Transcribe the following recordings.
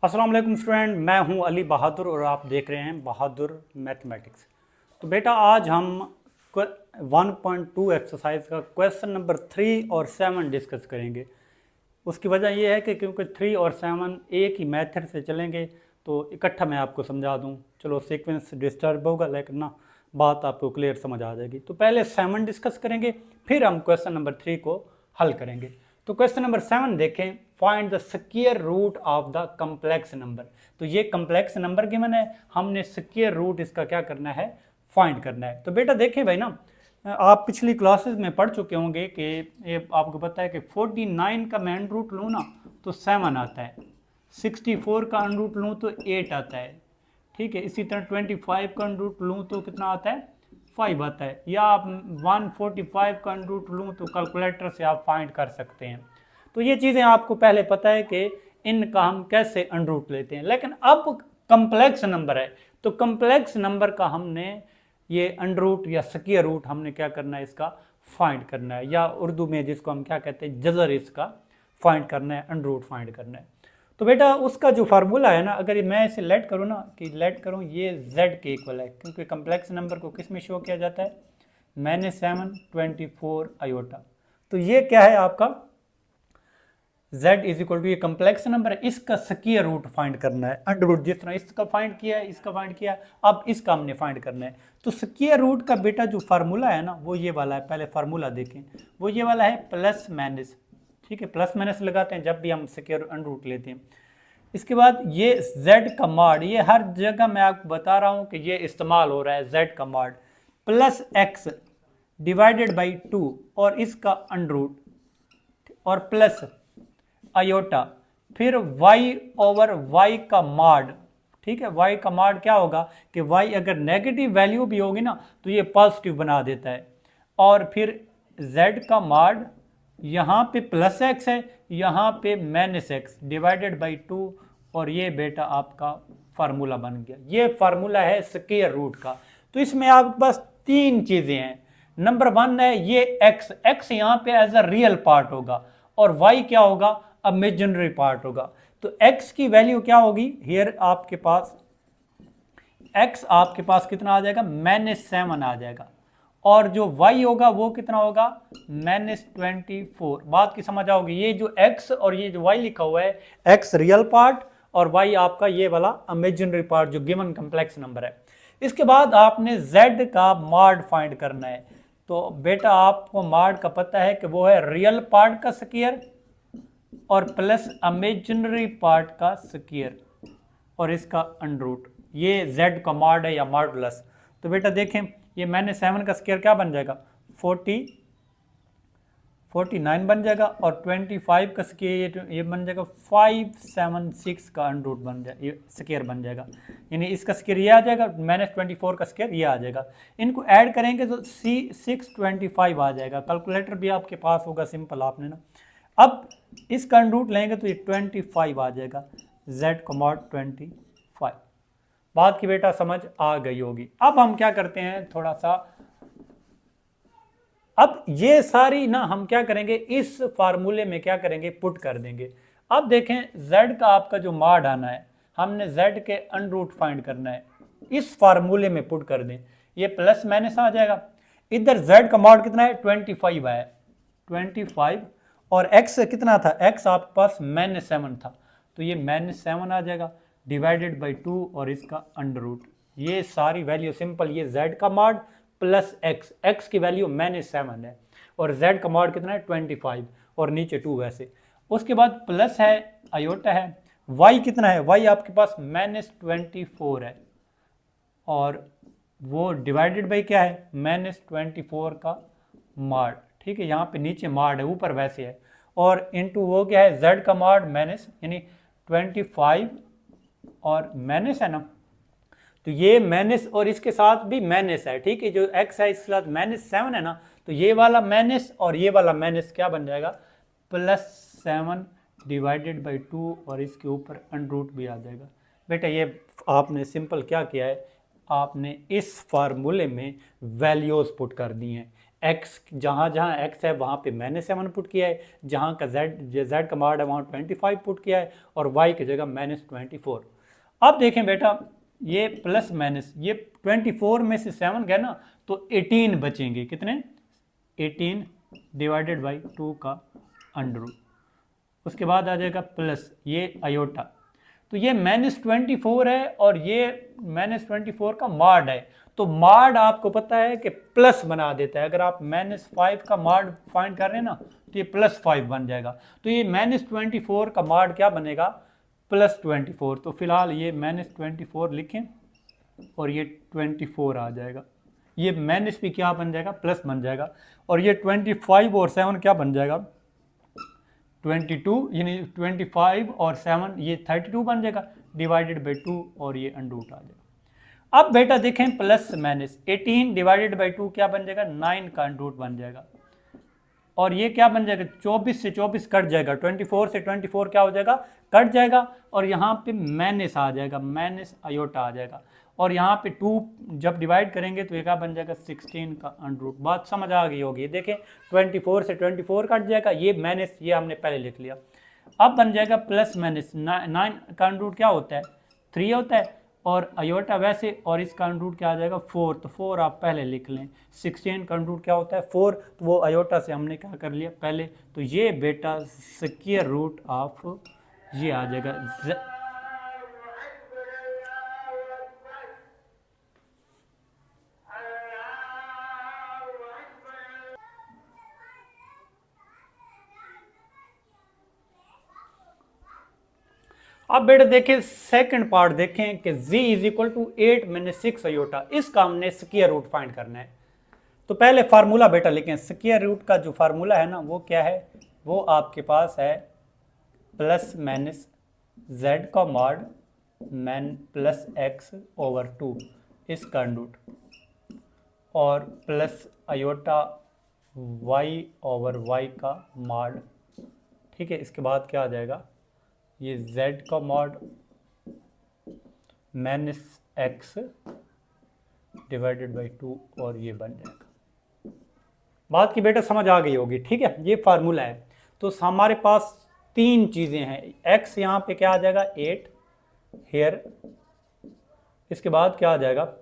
अस्सलाम वालेकुम स्टूडेंट, मैं हूं अली बहादुर और आप देख रहे हैं बहादुर मैथमेटिक्स। तो बेटा आज हम 1.2 एक्सरसाइज का क्वेश्चन नंबर 3 और 7 डिस्कस करेंगे। उसकी वजह यह है कि क्योंकि 3 और 7 एक ही मेथड से चलेंगे तो इकट्ठा मैं आपको समझा दूं। चलो सीक्वेंस डिस्टर्ब होगा लेकिन ना बात आपको क्लियर समझ आ जाएगी। तो पहले 7 डिस्कस करेंगे, फिर हम क्वेश्चन नंबर 3 को हल करेंगे। तो क्वेश्चन नंबर 7 देखें, find the square root of the complex number. तो ये कम्प्लेक्स नंबर गिवन है, हमने स्क्वायर रूट इसका क्या करना है, फाइंड करना है। तो बेटा देखें भाई ना, आप पिछली क्लासेस में पढ़ चुके होंगे कि ये आपको पता है कि 49 का मैं अंडर रूट लूँ ना तो 7 आता है, 64 का अंडर रूट लूँ तो 8 आता है, ठीक है। इसी तरह 25 का अंडर रूट लूँ तो कितना आता है, 5 आता है। या आप 145 का अंडर रूट लूँ तो कैलकुलेटर से आप फाइंड कर सकते हैं। तो ये चीज़ें आपको पहले पता है कि इनका हम कैसे अंडर रूट लेते हैं। लेकिन अब कम्प्लेक्स नंबर है तो कम्प्लेक्स नंबर का हमने ये अंडर रूट या स्क्वायर रूट हमने क्या करना है, इसका फाइंड करना है, या उर्दू में जिसको हम क्या कहते हैं जज़र, इसका फाइंड करना है, अंडर रूट फाइंड करना है। तो बेटा उसका जो फार्मूला है ना, अगर मैं इसे लेट करूँ ना कि लेट करूँ ये z के इक्वल है, क्योंकि कम्प्लेक्स नंबर को किस में शो किया जाता है, -7 24 तो ये क्या है आपका z इज इक्वल टू, ये कम्प्लेक्स नंबर है, इसका स्क्वायर रूट फाइंड करना है। अंडर रूट जिस तरह इसका फाइंड किया है, इसका फाइंड किया है, अब इसका हमने फाइंड करना है। तो स्क्वायर रूट का बेटा जो फार्मूला है ना वो ये वाला है। पहले फार्मूला देखें, वो ये वाला है प्लस माइनस, ठीक है। प्लस माइनस लगाते हैं जब भी हम स्क्वायर अंडर रूट लेते हैं। इसके बाद ये z का मॉड, ये हर जगह मैं आपको बता रहा हूँ कि ये इस्तेमाल हो रहा है z का mod, plus x divided by 2 और इसका अंडर रूट और प्लस आयोटा, फिर y ओवर y का मॉड, ठीक है। y का मॉड क्या होगा कि y अगर नेगेटिव वैल्यू भी होगी ना तो ये पॉजिटिव बना देता है, और फिर z का मॉड, यहाँ पे प्लस x है, यहाँ पे माइनस x डिवाइडेड बाई 2, और ये बेटा आपका फार्मूला बन गया। ये फार्मूला है स्क्वायर रूट का। तो इसमें आपके पास तीन चीज़ें हैं। नंबर 1 है ये x यहाँ पे एज अ रियल पार्ट होगा, और y क्या होगा, इमेजिनरी पार्ट होगा। तो x की वैल्यू क्या होगी, हियर आपके पास x आपके पास कितना आ जाएगा, -7 आ जाएगा, और जो y होगा वो कितना होगा, -24। बात की समझ आओगी, ये जो x और ये जो y लिखा हुआ है, x रियल पार्ट और y आपका ये वाला इमेजिनरी पार्ट जो गिवन कम्प्लेक्स नंबर है। इसके बाद आपने z का मॉड फाइंड करना है। तो बेटा आपको मॉड का पता है कि वो है रियल पार्ट का स्क्वायर और प्लस इमेजिनरी पार्ट का स्क्वायर और इसका अंडर रूट, ये z का मॉड है या मॉडुलस। तो बेटा देखें ये -7 का स्क्वायर क्या बन जाएगा, 49 बन जाएगा, और 25 का स्क्वायर ये बन जाएगा 576 का अंडर रूट बन जाएगा, ये स्क्वायर बन जाएगा, यानी इसका स्क्वायर ये आ जाएगा, -24 का स्क्वायर ये आ जाएगा। इनको ऐड करेंगे तो 625 आ जाएगा। कैलकुलेटर भी आपके पास होगा, सिंपल आपने ना। अब इसका अंडर रूट लेंगे तो ये 25 आ जाएगा, z का मॉड 25। बात की बेटा समझ आ गई होगी। अब हम क्या करते हैं थोड़ा सा, अब ये सारी ना हम क्या करेंगे, इस फार्मूले में क्या करेंगे, पुट कर देंगे। अब देखें z का आपका जो मॉड आना है, हमने z के अंडर रूट फाइंड करना है, इस फार्मूले में पुट कर दें, ये प्लस माइनस आ जाएगा। इधर z का मॉड कितना है, 25 है, 25, और x कितना था, x आपके पास -7 था, तो ये -7 आ जाएगा डिवाइडेड बाई 2 और इसका अंडर रूट। ये सारी वैल्यू सिंपल, ये z का मॉड प्लस x की वैल्यू -7 है, और z का मॉड कितना है 25, और नीचे 2 वैसे। उसके बाद प्लस है, आयोटा है, y कितना है, y आपके पास -24 है, और वो डिवाइडेड बाई क्या है, -24 का मॉड, ठीक है। यहाँ पे नीचे मॉड है, ऊपर वैसे है, और इनटू वो क्या है, z का मॉड माइनस, यानी 25 और माइनस है ना, तो ये माइनस और इसके साथ भी माइनस है, ठीक है। जो x है इसके साथ -7 है ना, तो ये वाला माइनस और ये वाला माइनस क्या बन जाएगा, +7 डिवाइडेड बाई 2, और इसके ऊपर अंडर रूट भी आ जाएगा। बेटा ये आपने सिंपल क्या किया है, आपने इस फार्मूले में वैल्यूज पुट कर दी हैं। एक्स जहाँ जहाँ एक्स है वहाँ पे मैंने 7 पुट किया है, जहाँ का जेड का मॉड है वहाँ 25 पुट किया है, और वाई की जगह -24। अब देखें बेटा, ये प्लस माइनस, ये 24 में से 7 गया ना तो 18 बचेंगे। कितने? 18 डिवाइडेड बाई 2 का अंडर रूट। उसके बाद आ जाएगा प्लस ये आयोटा, तो ये -24 है और ये -24 का मॉड है। तो मॉड आपको पता है कि प्लस बना देता है। अगर आप -5 का मॉड फाइंड कर रहे हैं ना तो ये +5 बन जाएगा। तो ये -24 का मॉड क्या बनेगा? +24। तो फिलहाल ये -24 लिखें और ये 24 आ जाएगा। ये माइनस भी क्या बन जाएगा? प्लस बन जाएगा। और ये 25 और 7 क्या बन जाएगा? 22, यानी 25 और 7 ये 32 बन जाएगा, डिवाइडेड बाई 2 और ये अंडर रूट आ जाएगा। अब बेटा देखें प्लस माइनस 18 डिवाइडेड बाई 2 क्या बन जाएगा? 9 का अंडर रूट बन जाएगा। और ये क्या बन जाएगा? 24 से 24 कट जाएगा, 24 से 24 क्या हो जाएगा? कट जाएगा। और यहाँ पे माइनस आ जाएगा, माइनस आयोटा आ जाएगा। और यहाँ पे 2 जब डिवाइड करेंगे तो ये क्या बन जाएगा? 16 का अंडर रूट। बात समझ आ गई होगी। देखें 24 से 24 कट जाएगा, ये माइनस ये हमने पहले लिख लिया। अब बन जाएगा प्लस माइनस 9 का अंडर रूट क्या होता है? 3 होता है। और आयोटा वैसे, और इसका अंडर रूट क्या आ जाएगा? 4। तो 4 आप पहले लिख लें। 16 का अंडर रूट क्या होता है? 4। तो वो आयोटा से हमने क्या कर लिया पहले। तो ये बेटा स्क्वायर रूट ऑफ ये आ जाएगा अब बेटा देखें सेकंड पार्ट देखें कि z is equal to 8 - 6 iota. इसका हमने स्क्वायर रूट फाइंड करना है। तो पहले फार्मूला बेटा लिखें। स्क्वायर रूट का जो फार्मूला है ना वो क्या है? वो आपके पास है प्लस माइनस z का मॉड प्लस x ओवर 2 इसका अंडर रूट, और plus iota y over y का मॉड। ठीक है, इसके बाद क्या आ जाएगा? ये z का mod minus x divided by 2 और ये बन जाएगा। बात की बेटा समझ आ गई होगी। ठीक है, ये फार्मूला है। तो हमारे पास 3 चीज़ें हैं। x यहाँ पे क्या आ जाएगा? 8 हेयर। इसके बाद क्या आ जाएगा?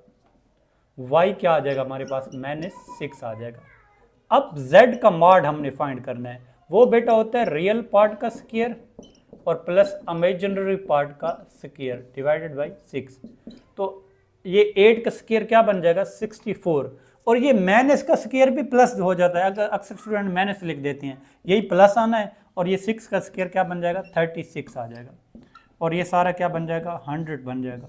y क्या आ जाएगा हमारे पास? -6 आ जाएगा। अब z का मॉड हमने फाइंड करना है। वो बेटा होता है रियल पार्ट का स्क्वायर और प्लस इमेजिनरी पार्ट का स्क्वायर डिवाइडेड बाई 6। तो ये 8 का स्क्वायर क्या बन जाएगा? 64। और ये माइनस का स्क्वायर भी प्लस हो जाता है। अगर अक्सर स्टूडेंट माइनस लिख देते हैं, यही प्लस आना है। और ये 6 का स्क्वायर क्या बन जाएगा? 36 आ जाएगा। और ये सारा क्या बन जाएगा? 100 बन जाएगा।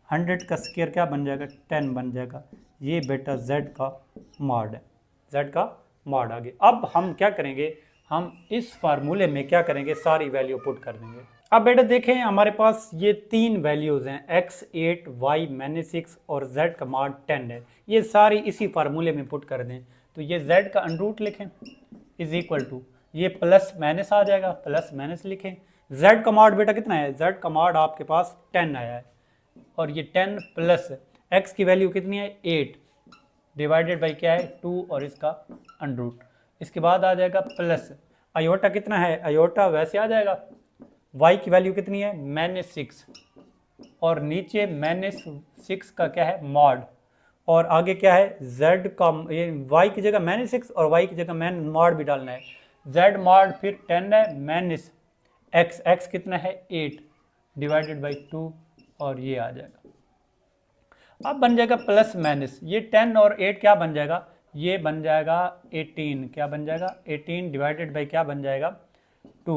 100 का स्क्वायर क्या बन जाएगा? 10 बन जाएगा। ये बेटा z का मॉड है। z का मॉड आ गया। अब हम क्या करेंगे? हम इस फार्मूले में क्या करेंगे? सारी वैल्यू पुट कर देंगे। अब बेटा देखें हमारे पास ये 3 वैल्यूज़ हैं, x 8 y -6 और z का मॉड 10 है। ये सारी इसी फार्मूले में पुट कर दें। तो ये z का अंडर रूट लिखें इज इक्वल टू, ये प्लस माइनस आ जाएगा, प्लस माइनस लिखें। z का मॉड बेटा कितना है? z का मॉड आपके पास 10 आया है। और ये 10 प्लस x की वैल्यू कितनी है? 8 डिवाइडेड बाई क्या है? 2 और इसका अंडर रूट। इसके बाद आ जाएगा प्लस आयोटा कितना है? आयोटा वैसे आ जाएगा। y की वैल्यू कितनी है? -6 और नीचे -6 का क्या है? मॉड। और आगे क्या है? z का, ये y की जगह -6 और y की जगह मॉड भी डालना है। z मॉड फिर 10 है, माइनस x कितना है? 8 डिवाइडेड बाई 2 और ये आ जाएगा। अब बन जाएगा प्लस माइनस, ये 10 और 8 क्या बन जाएगा? ये बन जाएगा 18। क्या बन जाएगा? 18 डिवाइडेड बाई क्या बन जाएगा? 2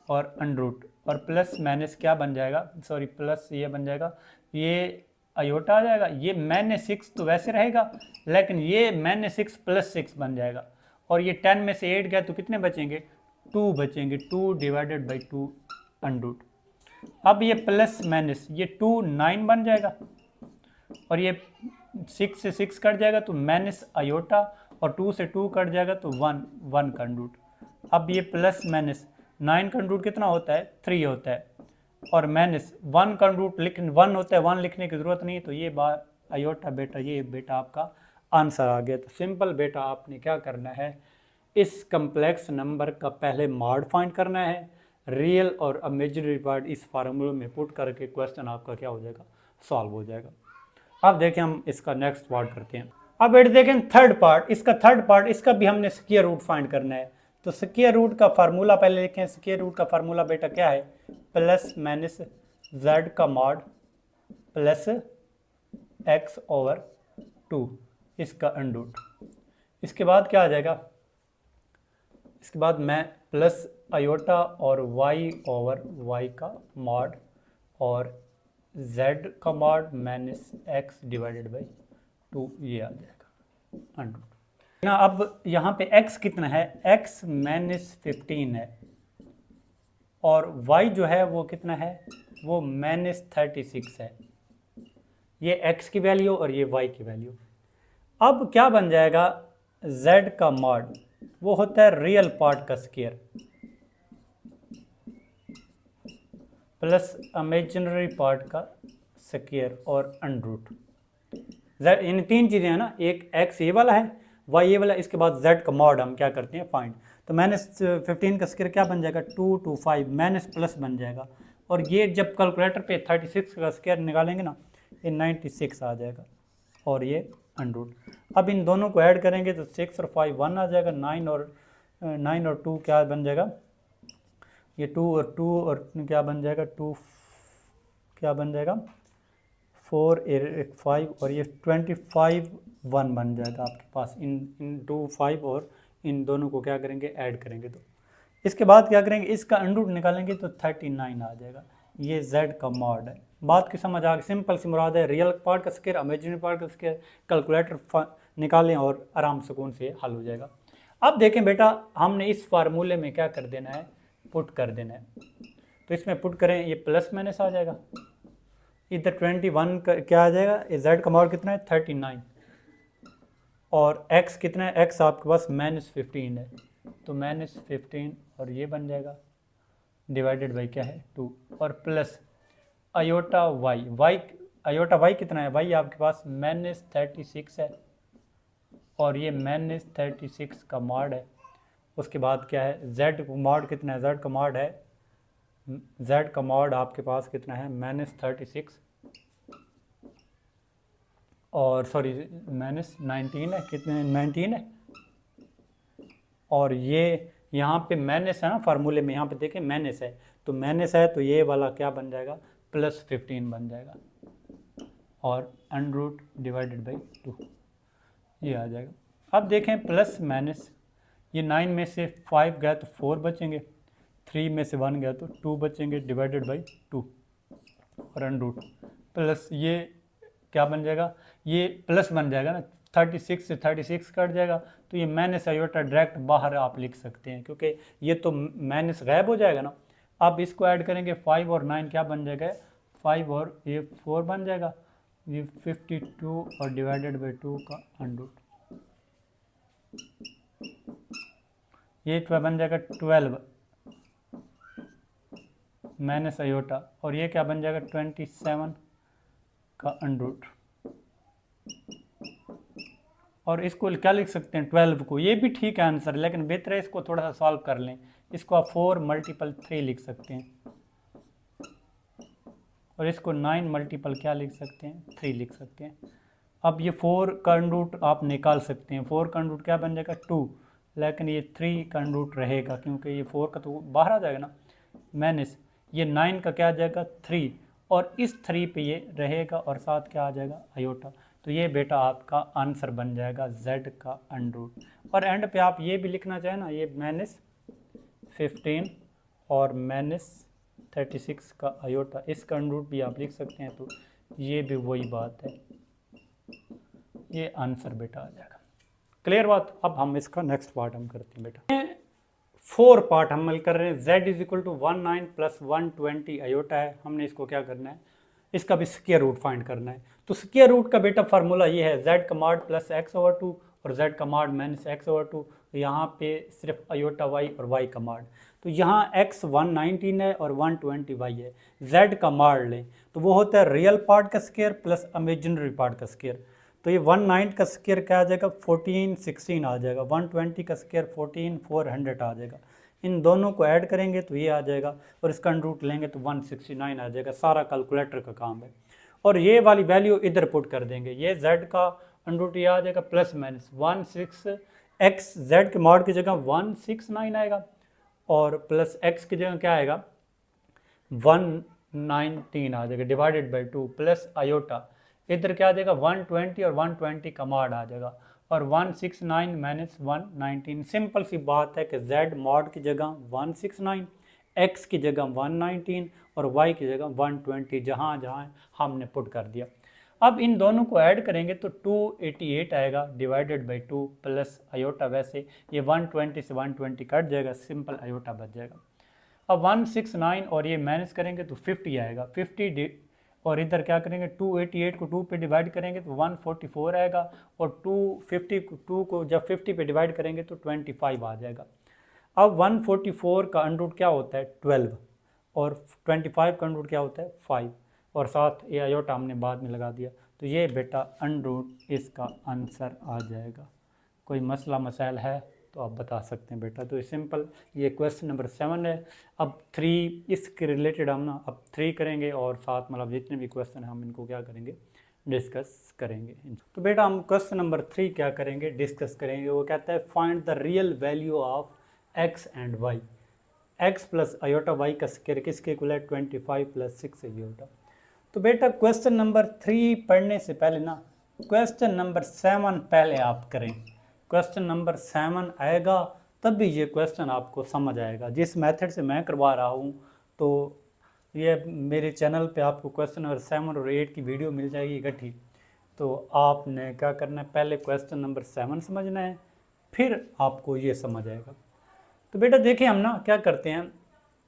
और अंडर रूट। और प्लस माइनस क्या बन जाएगा? सॉरी प्लस ये बन जाएगा, ये आयोटा आ जाएगा। ये -6 तो वैसे रहेगा, लेकिन ये -6 प्लस 6 बन जाएगा। और ये 10 में से 8 गया तो कितने बचेंगे? 2 बचेंगे। 2 डिवाइडेड बाई 2 अंडर रूट। अब ये प्लस माइनस, ये 2 9 बन जाएगा। और ये 6 से 6 कट जाएगा तो माइनस आयोटा, और 2 से 2 कट जाएगा तो 1 का अंडर रूट। अब ये प्लस माइनस 9 का अंडर रूट कितना होता है? 3 होता है। और माइनस 1 का अंडर रूट 1 होता है, 1 लिखने की ज़रूरत नहीं। तो ये बात आयोटा बेटा, ये बेटा आपका आंसर आ गया। तो सिंपल बेटा आपने क्या करना है, इस कम्प्लेक्स नंबर का पहले मॉड फाइंड करना है, रियल और इमेजिनरी पार्ट इस फार्मूले में पुट करके क्वेश्चन आपका क्या हो जाएगा, सॉल्व हो जाएगा। अब देखें हम इसका नेक्स्ट पार्ट करते हैं। अब बेटा देखें थर्ड पार्ट, इसका भी हमने स्क्वायर रूट फाइंड करना है। तो स्क्वायर रूट का फार्मूला पहले लिखें। स्क्वायर रूट का फार्मूला बेटा क्या है, प्लस माइनस z का मॉड प्लस x ओवर 2 इसका अंडरूट। इसके बाद क्या आ जाएगा, इसके बाद मैं प्लस आयोटा और y ओवर y का मॉड और z का mod minus x divided by 2 ये आ जाएगा अंडरूट ना। अब यहाँ पे x कितना है, x माइनस 15 है और y जो है वो कितना है, वो माइनस 36 है। ये x की वैल्यू और ये y की वैल्यू। अब क्या बन जाएगा, z का मॉड वो होता है रियल पार्ट का स्क्वायर प्लस इमेजिनरी पार्ट का स्क्वायर और अंडरूट। इन तीन चीज़ें हैं ना, एक x ये वाला है, y ये वाला, इसके बाद z का मॉड हम क्या करते हैं फाइंड। तो माइनस 15 का स्क्वायर क्या बन जाएगा, 2 to 5 माइनस प्लस बन जाएगा। और ये जब कैलकुलेटर पे 36 का स्क्वायर निकालेंगे ना, ये 96 आ जाएगा और ये अंडरूट। अब इन दोनों को ऐड करेंगे तो 6 और 5 1 आ जाएगा, 9 और 2 क्या बन जाएगा, ये 2 और क्या बन जाएगा, 2 क्या बन जाएगा 4 5 और ये 25 1 बन जाएगा आपके पास। इन 2 5 और इन दोनों को क्या करेंगे, ऐड करेंगे। तो इसके बाद क्या करेंगे, इसका अंडरूट निकालेंगे तो 39 आ जाएगा। ये z का मॉड है। बात की समझ आ गई, सिंपल सी मुराद है, रियल पार्ट का स्क्वायर इमेजिनरी पार्ट का स्क्वायर, कैलकुलेटर निकालें और आराम सुकून से हल हो जाएगा। अब देखें बेटा, हमने इस फार्मूले में क्या कर देना है, पुट कर देना है। तो इसमें पुट करें, ये प्लस माइनस आ जाएगा, इधर 21 का क्या आ जाएगा, z का मॉड कितना है 39 और x कितना है, x आपके पास माइनस 15 है, तो माइनस 15 और ये बन जाएगा डिवाइडेड बाई क्या है 2 और plus iota y iota y कितना है, y आपके पास माइनस 36 है और ये माइनस 36 का मॉड है। उसके बाद क्या है, z मॉड कितना है, z का मॉड है, z का मॉड आपके पास कितना है माइनस 36 और सॉरी माइनस 19 है, कितने 19 है। और ये यहाँ पे माइनस है ना फार्मूले में, यहाँ पे देखें माइनस है, तो माइनस है तो ये वाला क्या बन जाएगा, प्लस 15 बन जाएगा और अंडरूट डिवाइडेड बाई 2 ये आ जाएगा। अब देखें प्लस माइनस, ये 9 में से 5 गया तो 4 बचेंगे, 3 में से 1 गया तो 2 बचेंगे डिवाइडेड बाई 2 और अंडरूट प्लस ये क्या बन जाएगा, ये प्लस बन जाएगा ना, 36 से 36 कट जाएगा तो ये माइनस आयोटा डायरेक्ट बाहर आप लिख सकते हैं क्योंकि ये तो माइनस गायब हो जाएगा ना। अब इसको ऐड करेंगे 5 और 9 क्या बन जाएगा, 5 और ये 4 बन जाएगा, ये 52 और डिवाइडेड बाई 2 का अंडरूट, ये बन जाएगा 12 माइनस आयोटा और ये क्या बन जाएगा 27 का अंडरूट। और इसको क्या लिख सकते हैं 12 को, ये भी ठीक है आंसर, लेकिन बेहतर है इसको थोड़ा सा सॉल्व कर लें। इसको आप 4 मल्टीपल 3 लिख सकते हैं और इसको 9 मल्टीपल क्या लिख सकते हैं 3 लिख सकते हैं। अब ये 4 का अंडरूट आप निकाल सकते हैं, 4 का अंडरूट क्या बन जाएगा 2, लेकिन ये 3 का अंडरूट रहेगा क्योंकि ये 4 का तो बाहर आ जाएगा ना, माइनस ये 9 का क्या आ जाएगा 3 और इस 3 पे ये रहेगा और साथ क्या आ जाएगा आयोटा। तो ये बेटा आपका आंसर बन जाएगा z का अंडरूट। और एंड पे आप ये भी लिखना चाहें ना, ये माइनस 15 और माइनस 36 का आयोटा, इसका अंडरूट भी आप लिख सकते हैं, तो ये भी वही बात है, ये आंसर बेटा आ जाएगा। क्लियर बात। अब हम इसका नेक्स्ट पार्ट हम करते हैं बेटा, 4 पार्ट हम हल कर रहे हैं। z is equal to 19 plus 120 iota है, हमने इसको क्या करना है, इसका भी स्क्वायर रूट फाइंड करना है। तो स्क्वायर रूट का बेटा फार्मूला ये है, z का मॉड प्लस x ओवर 2 और z का मॉड माइनस x ओवर 2। यहाँ पे सिर्फ आयोटा y और y का मॉड, तो यहाँ x 119 है और 120 y है। z का मॉड लें तो वो होता है रियल पार्ट का स्क्वायर प्लस इमेजिनरी पार्ट का स्क्वायर। तो ये 19 का स्क्वायर क्या आ जाएगा 1416 आ जाएगा, 120 का स्क्वायर 14400 आ जाएगा। इन दोनों को ऐड करेंगे तो ये आ जाएगा और इसका अंडर लेंगे तो 169 आ जाएगा। सारा कैलकुलेटर का काम है। और ये वाली वैल्यू इधर पुट कर देंगे, ये z का अंडर ये आ जाएगा प्लस माइनस 16 x, z के मॉड की जगह 169 आएगा और प्लस x की जगह क्या आएगा 119 आ जाएगा डिवाइडेड बाई 2 प्लस आयोटा इधर क्या आ जाएगा 120 और 120 का मॉड आ जाएगा और 169 माइनस 119। सिंपल सी बात है कि z मॉड की जगह 169, x की जगह 119 और y की जगह 120 जहाँ जहाँ हमने पुट कर दिया। अब इन दोनों को ऐड करेंगे तो 288 आएगा डिवाइडेड बाई 2 प्लस आयोटा, वैसे ये 120 से 120 कट जाएगा, सिंपल आयोटा बच जाएगा। अब 169 और ये माइनस करेंगे तो 50 आएगा, 50 और इधर क्या करेंगे 288 को 2 पे डिवाइड करेंगे तो 144 आएगा और 2 को जब 50 पे डिवाइड करेंगे तो 25 आ जाएगा। अब 144 का अंडर रूट क्या होता है 12 और 25 का अंडर रूट क्या होता है 5 और साथ ये आयोटा हमने बाद में लगा दिया। तो ये बेटा अंडर रूट इसका आंसर आ जाएगा। कोई मसला मसाइल है तो आप बता सकते हैं बेटा। तो ये सिंपल, ये क्वेश्चन नंबर 7 है। अब 3 इसके रिलेटेड हम ना अब 3 करेंगे और साथ मतलब जितने भी क्वेश्चन हैं हम इनको क्या करेंगे डिस्कस करेंगे। तो बेटा हम क्वेश्चन नंबर 3 क्या करेंगे डिस्कस करेंगे। वो कहता है find the real value of x and y, x plus iota y का स्क्वायर किसके इक्वल है 25 प्लस 6 आयोटा। तो बेटा क्वेश्चन नंबर 3 पढ़ने से पहले ना क्वेश्चन नंबर 7 पहले आप करें। क्वेश्चन नंबर 7 आएगा तब भी ये क्वेश्चन आपको समझ आएगा। जिस मेथड से मैं करवा रहा हूँ तो ये मेरे चैनल पे आपको क्वेश्चन नंबर 7 और 8 की वीडियो मिल जाएगी इकट्ठी। तो आपने क्या करना है, पहले क्वेश्चन नंबर 7 समझना है, फिर आपको ये समझ आएगा। तो बेटा देखिए हम ना क्या करते हैं,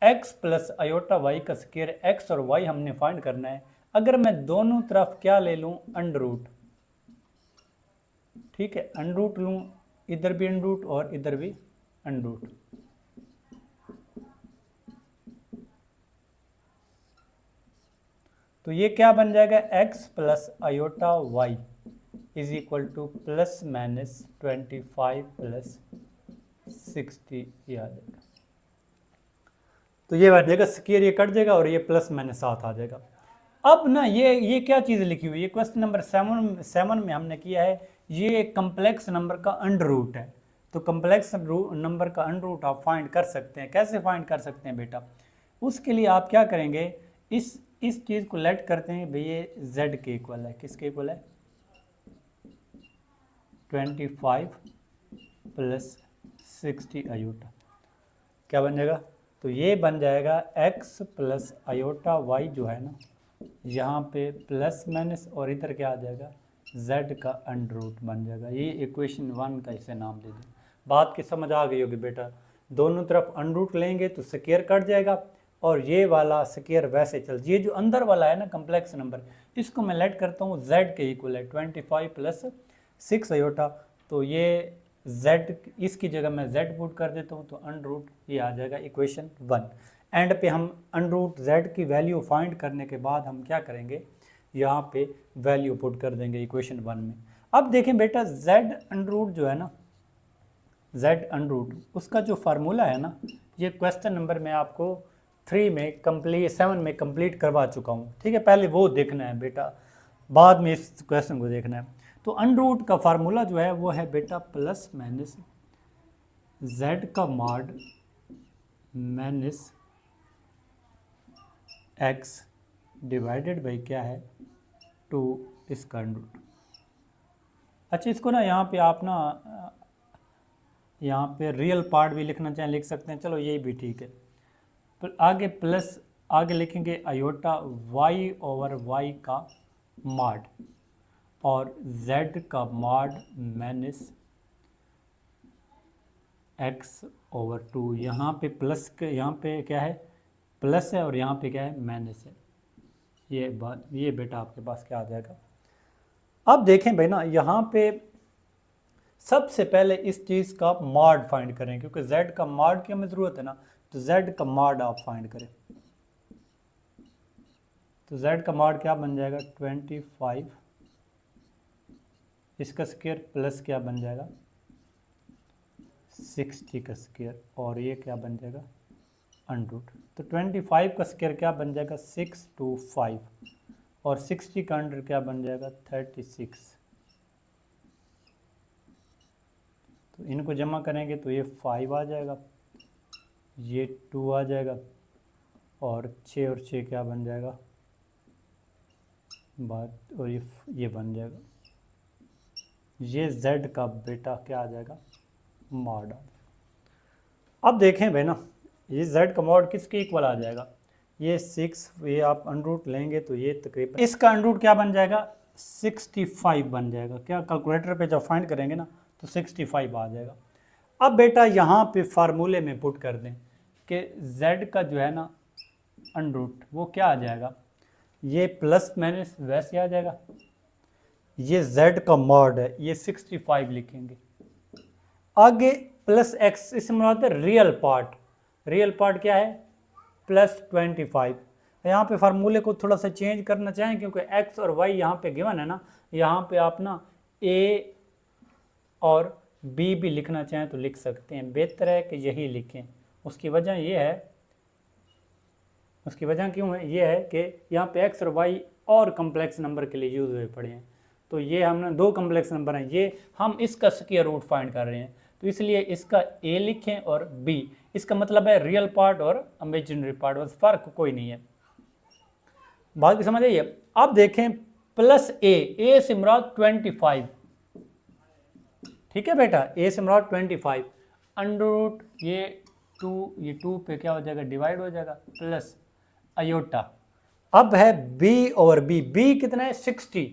x प्लस आयोटा y का स्क्वायर, x और y हमने फाइंड करना है। अगर मैं दोनों तरफ क्या ले लूँ अंडर रूट, ठीक है, अंडर रूट लूँ, इधर भी अंडर रूट और इधर भी अंडर रूट। तो ये क्या बन जाएगा x plus iota y is equal two plus minus 25 plus 60 ये आ जाएगा। तो ये बन जाएगा स्क्वायर, ये कट जाएगा और ये प्लस माइनस 7 आ जाएगा। अब ना ये क्या चीज़ लिखी हुई है, क्वेश्चन नंबर 7 में हमने किया है ये कम्प्लेक्स नंबर का अंडर रूट है। तो कम्प्लेक्स नंबर का अंडर रूट आप फाइंड कर सकते हैं। कैसे फाइंड कर सकते हैं बेटा, उसके लिए आप क्या करेंगे, इस चीज़ को लेट करते हैं भाई ये z के इक्वल है, किसके इक्वल है 25 प्लस 60 आयोटा, क्या बन जाएगा। तो ये बन जाएगा x प्लस आयोटा y जो है ना, यहाँ पे प्लस माइनस और इधर क्या आ जाएगा z का अंडर रूट बन जाएगा। ये इक्वेशन 1 का इसे नाम दे दें। बात की समझ आ गई होगी बेटा। दोनों तरफ अंडर रूट लेंगे तो स्क्वायर कट जाएगा और ये वाला स्क्वायर वैसे चल, ये जो अंदर वाला है ना कम्प्लेक्स नंबर, इसको मैं लेट करता हूँ z के इक्वल है 25 प्लस 6 आयोटा। तो ये z इसकी जगह मैं z पुट कर देता हूँ तो अंडर रूट ये आ जाएगा इक्वेशन 1। एंड पे हम अंडर रूट z की वैल्यू फाइंड करने के बाद हम क्या करेंगे, यहाँ पे वैल्यू पुट कर देंगे इक्वेशन 1 में। अब देखें बेटा z अंडर रूट जो है ना, z अंडर रूट उसका जो फार्मूला है ना, ये क्वेश्चन नंबर में आपको 7 में कंप्लीट करवा चुका हूँ, ठीक है। पहले वो देखना है बेटा, बाद में इस क्वेश्चन को देखना है। तो अंडर रूट का फार्मूला जो है वो है बेटा प्लस माइनस z का mod minus x divided by क्या है 2 इसका अंडर रूट। अच्छा इसको ना यहाँ पे आप ना यहाँ पे रियल पार्ट भी लिखना चाहें लिख सकते हैं, चलो यही भी ठीक है। पर आगे प्लस आगे लिखेंगे आयोटा y ओवर y का मॉड और z का मॉड माइनस x ओवर 2। यहाँ पे प्लस के यहाँ पे क्या है प्लस है और यहाँ पे क्या है माइनस है। ये बेटा आपके पास क्या आ जाएगा। अब देखें भाई ना, यहाँ पे सबसे पहले इस चीज़ का मॉड फाइंड करें, क्योंकि z का मॉड की हमें ज़रूरत है ना। तो z का मॉड आप फाइंड करें, तो z का मॉड क्या बन जाएगा 25 इसका स्क्वायर प्लस क्या बन जाएगा 60 का स्क्वायर, और ये क्या बन जाएगा अंडरूट। तो 25 का स्क्वायर क्या बन जाएगा 625, और 60 का अंडर क्या बन जाएगा 36। तो इनको जमा करेंगे तो ये 5 आ जाएगा, ये 2 आ जाएगा, और 6 और 6 क्या बन जाएगा बात, और ये बन जाएगा, ये z का बेटा क्या आ जाएगा मॉड आ जाएगा। अब देखें भाई ना, ये z का मॉड किसके इक्वल आ जाएगा, ये 6, ये आप अंडरूट लेंगे तो ये तकरीबन इसका अंडरूट क्या बन जाएगा 65 बन जाएगा। क्या कैलकुलेटर पे जब फाइंड करेंगे ना तो 65 आ जाएगा। अब बेटा यहाँ पे फार्मूले में पुट कर दें कि z का जो है ना अंडरूट वो क्या आ जाएगा, ये प्लस माइनस वैसे आ जाएगा, ये z का मॉड है ये 65 लिखेंगे, आगे प्लस x, इसमें मुराद है रियल पार्ट, रियल पार्ट क्या है प्लस 25। यहाँ पे फार्मूले को थोड़ा सा चेंज करना चाहें क्योंकि x और y यहाँ पे गिवन है ना, यहाँ पे आप ना a और b भी लिखना चाहें तो लिख सकते हैं, बेहतर है कि यही लिखें। उसकी वजह ये है, उसकी वजह क्यों है, ये है कि यहाँ पे x और y और कम्प्लेक्स नंबर के लिए यूज़ हुए पड़े हैं, तो ये हमने दो कम्प्लेक्स नंबर हैं, ये हम इसका स्क्वायर रूट फाइंड कर रहे हैं, तो इसलिए इसका a लिखें और b, इसका मतलब है रियल पार्ट और इमेजिनरी पार्ट, बस फ़र्क कोई नहीं है। बात की समझ आइए। अब देखें प्लस a से मुराद 25, ठीक है बेटा, a से मुराद 25, अंडररूट ये 2 पे क्या हो जाएगा डिवाइड हो जाएगा, प्लस अयोटा। अब है b और b कितना है 60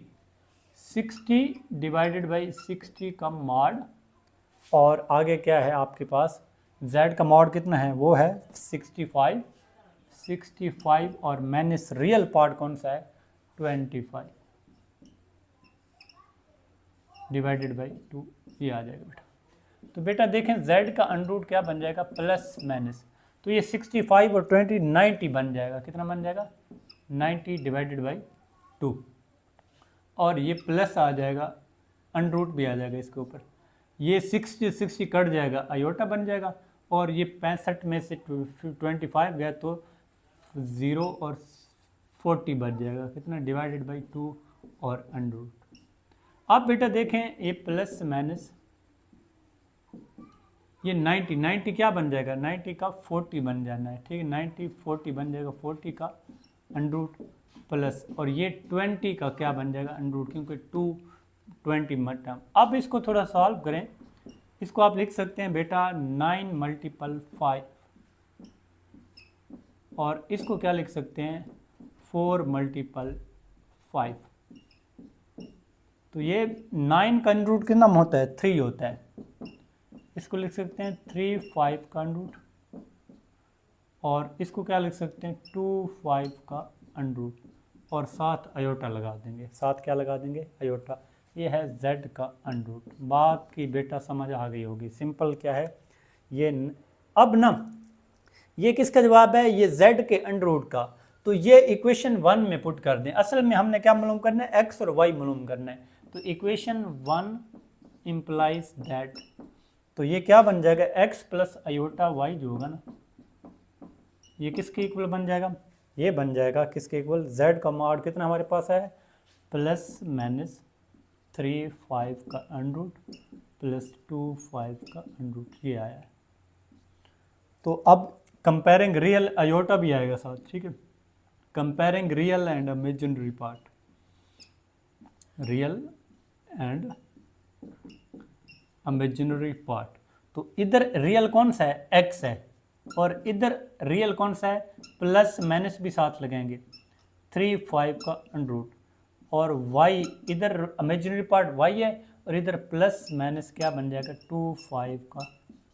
डिवाइडेड बाई 60 का मॉड, और आगे क्या है आपके पास z का मॉड कितना है वो है 65 और माइनस रियल पार्ट कौन सा है 25 डिवाइडेड बाई 2, ये आ जाएगा बेटा। तो बेटा देखें z का अंडरूट क्या बन जाएगा प्लस माइनस, तो ये 65 और 20 90 बन जाएगा, कितना बन जाएगा 90 डिवाइडेड बाई 2, और ये प्लस आ जाएगा अंडरूट भी आ जाएगा इसके ऊपर, ये 60 कट जाएगा अयोटा बन जाएगा, और ये 65 में से 25 गया तो 0 और 40 बच जाएगा, कितना डिवाइडेड बाई 2 और अंडरूट। अब बेटा देखें ये प्लस माइनस ये 90 क्या बन जाएगा 90 का 40 बन जाना है, ठीक है 90 40 बन जाएगा, 40 का अंडरूट प्लस, और ये 20 का क्या बन जाएगा अंडरूट, क्योंकि 220 टर्म। अब इसको थोड़ा सॉल्व करें, इसको आप लिख सकते हैं बेटा 9 × 5, और इसको क्या लिख सकते हैं 4 × 5। तो ये 9 का अंडरूट कितना होता है 3 होता है, इसको लिख सकते हैं 3 5 का अंडरूट, और इसको क्या लिख सकते हैं 2 5 का अंडरूट, और साथ अयोटा लगा देंगे, साथ क्या लगा देंगे अयोटा। ये है z का अंडरूट। बात की बेटा समझ आ गई होगी, सिंपल क्या है ये। अब ना ये किसका जवाब है, ये z के अंडरूट का, तो ये इक्वेशन 1 में पुट कर दें। असल में हमने क्या मालूम करना है x और y मालूम करना है, तो इक्वेशन 1 इम्प्लाइज दैट, तो ये क्या बन जाएगा x प्लस अयोटा y जो होगा ना ये किसके इक्वल बन जाएगा, ये बन जाएगा किसके इक्वल z का मॉड कितना हमारे पास है प्लस माइनस 3 5 का अंडरूट प्लस 2 5 का अंडरूट, ये आया है। तो अब कंपेयरिंग रियल अयोटा भी आएगा साथ, ठीक है, comparing real and imaginary part, real and imaginary part. तो इधर रियल कौन सा है x है, और इधर रियल कौन सा है प्लस माइनस भी साथ लगाएंगे 3 5 का अंडरूट, और y इधर इमेजिनरी पार्ट y है, और इधर प्लस माइनस क्या बन जाएगा 2 5 का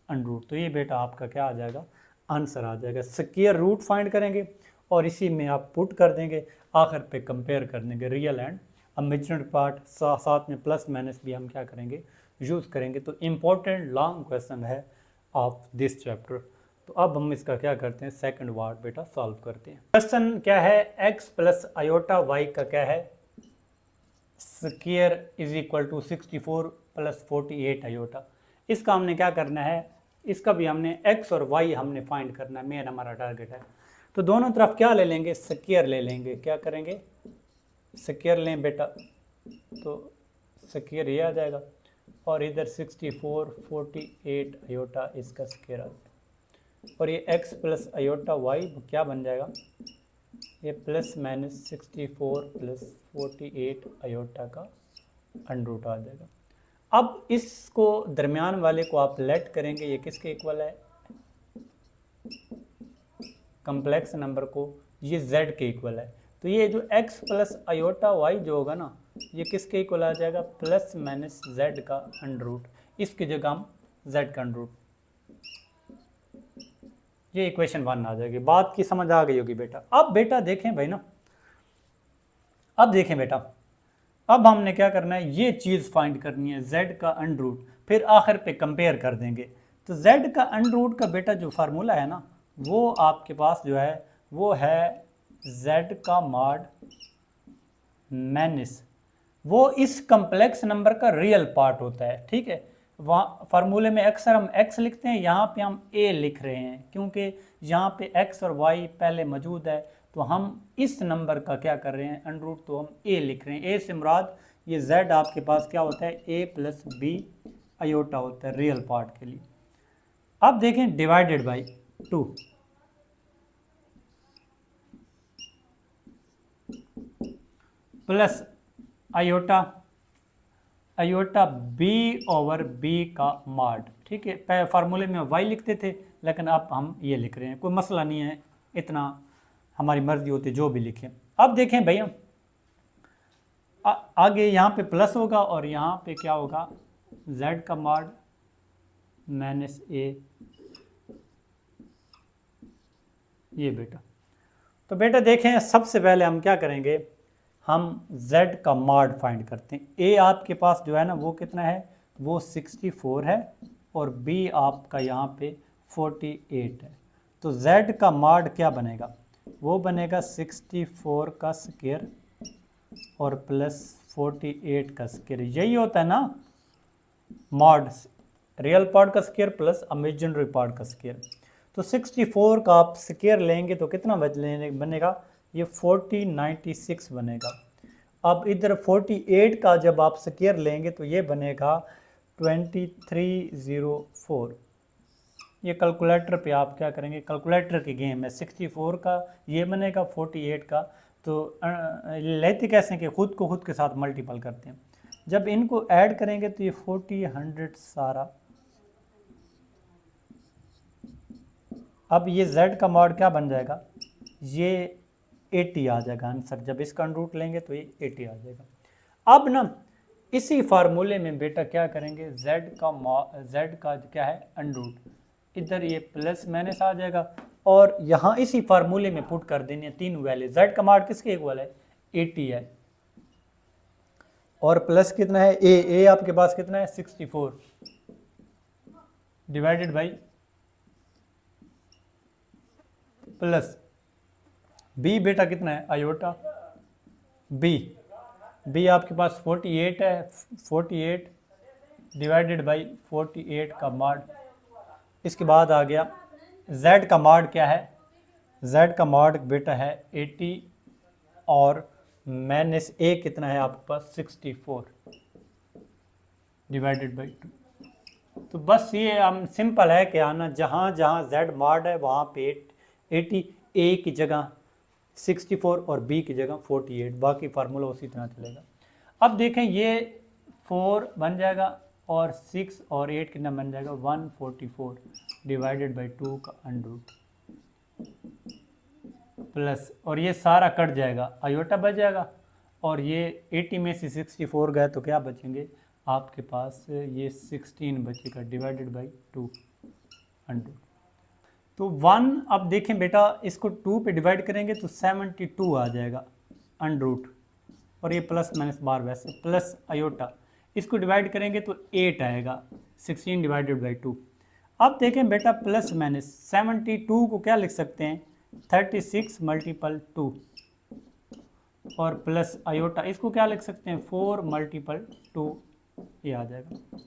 अंडरूट। तो ये बेटा आपका क्या आ जाएगा आंसर आ जाएगा। स्क्वायर रूट फाइंड करेंगे और इसी में आप पुट कर देंगे, आखिर पे कंपेयर कर देंगे रियल एंड इमेजिनरी पार्ट, साथ में प्लस माइनस भी हम क्या करेंगे यूज़ करेंगे। तो इम्पोर्टेंट लॉन्ग क्वेश्चन है ऑफ दिस चैप्टर। तो अब हम इसका क्या करते हैं सेकंड पार्ट बेटा सॉल्व करते हैं। क्वेश्चन क्या है x प्लस अयोटा y का क्या है square is equal to 64 plus 48 iota. इसका हमने क्या करना है, इसका भी हमने x और y हमने फाइंड करना है, मेन हमारा टारगेट है। तो दोनों तरफ क्या ले लेंगे, स्क्वायर ले लेंगे। क्या करेंगे, स्क्वायर लें बेटा, तो स्क्वायर ये आ जाएगा और इधर 64 48 आयोटा इसका स्क्वायर आ जाएगा और ये x प्लस आयोटा y क्या बन जाएगा, ये प्लस माइनस 64 प्लस 48 आयोटा का अंडर रूट आ जाएगा। अब इसको दरमियान वाले को आप लेट करेंगे, ये किसके इक्वल है, कम्प्लेक्स नंबर को, ये z के इक्वल है। तो ये जो x प्लस आयोटा y जो होगा ना, ये किसके इक्वल आ जाएगा, प्लस माइनस z का अंडर रूट। इसकी जगह हम z का अंडर रूट, ये इक्वेशन 1 आ जाएगी। बात की समझ आ गई होगी बेटा। अब बेटा देखें भाई ना, अब देखें बेटा, अब हमने क्या करना है, ये चीज़ फाइंड करनी है z का अंडर रूट, फिर आखिर पे कंपेयर कर देंगे। तो z का अंडर रूट का बेटा जो फार्मूला है ना, वो आपके पास जो है वो है z का मॉड माइनस, वो इस कम्प्लेक्स नंबर का रियल पार्ट होता है, ठीक है। वहाँ फार्मूले में अक्सर हम x लिखते हैं, यहाँ पे हम a लिख रहे हैं क्योंकि यहाँ पे x और y पहले मौजूद है। तो हम इस नंबर का क्या कर रहे हैं, अंडर रूट, तो हम a लिख रहे हैं। a से मुराद ये z आपके पास क्या होता है, a प्लस b आयोटा होता है रियल पार्ट के लिए। अब देखें divided by 2, plus iota iota b over b का मॉड, ठीक है। पहले फार्मूले में y लिखते थे, लेकिन अब हम ये लिख रहे हैं, कोई मसला नहीं है, इतना हमारी मर्जी होती जो भी लिखें। अब देखें भैया, आगे यहाँ पे प्लस होगा और यहाँ पे क्या होगा, z का मॉड माइनस a, ये बेटा। तो बेटा देखें, सबसे पहले हम क्या करेंगे, हम z का मॉड फाइंड करते हैं। a आपके पास जो है ना वो कितना है, वो 64 है और b आपका यहाँ पे 48 है। तो z का मॉड क्या बनेगा, वो बनेगा 64 का स्क्वायर और प्लस 48 का स्क्वायर। यही होता है ना मॉड, रियल पार्ट का स्क्वायर प्लस इमेजिनरी पार्ट का स्क्वायर। तो 64 का आप स्क्वायर लेंगे तो कितना बनेगा, ये 4096 बनेगा। अब इधर 48 का जब आप स्क्वायर लेंगे तो ये बनेगा 2304। ये कैलकुलेटर पे आप क्या करेंगे, कैलकुलेटर की गेम है। 64 का ये बनेगा, 48 का, तो लेते कैसे कि खुद को खुद के साथ मल्टीपल करते हैं। जब इनको ऐड करेंगे तो ये 40 100 सारा, अब ये z का मॉड क्या बन जाएगा, ये 80 आ जाएगा आंसर। जब इसका अंडर रूट लेंगे तो ये 80 आ जाएगा। अब ना इसी फार्मूले में बेटा क्या करेंगे, z का क्या है अंडर रूट, इधर ये प्लस माइनस आ जाएगा और यहाँ इसी फार्मूले में पुट कर देनी है तीनों वैल्यू। z का मॉड किसके इक्वल है, 80 है और प्लस कितना है, a आपके पास कितना है 64 डिवाइडेड बाई प्लस b बेटा कितना है आयोटा b आपके पास 48 है, 48 डिवाइडेड बाई 48 का मॉड। इसके बाद आ गया z का मॉड क्या है, z का मॉड बेटा है 80 और माइनस a कितना है आपके पास 64 डिवाइडेड बाई 2। तो बस ये हम सिंपल है कि आना जहाँ जहाँ z मॉड है वहाँ पे 80, a की जगह 64 और b की जगह 48, बाकी फार्मूला उसी तरह चलेगा। अब देखें ये 4 बन जाएगा और 6 और 8 कितना बन जाएगा 144 डिवाइडेड बाई 2 का अंडर रूट प्लस, और ये सारा कट जाएगा, आयोटा बच जाएगा और ये 80 में से 64 गए तो क्या बचेंगे आपके पास, ये 16 बचेगा डिवाइडेड बाई 2 अंडर। तो 1, अब देखें बेटा इसको 2 पे डिवाइड करेंगे तो 72 आ जाएगा अंडर रूट, और ये प्लस माइनस बार वैसे प्लस आयोटा, इसको डिवाइड करेंगे तो 8 आएगा 16 डिवाइडेड बाई 2। अब देखें बेटा प्लस माइनस 72 को क्या लिख सकते हैं 36 मल्टीपल 2, और प्लस आयोटा, इसको क्या लिख सकते हैं 4 मल्टीपल 2, ये आ जाएगा।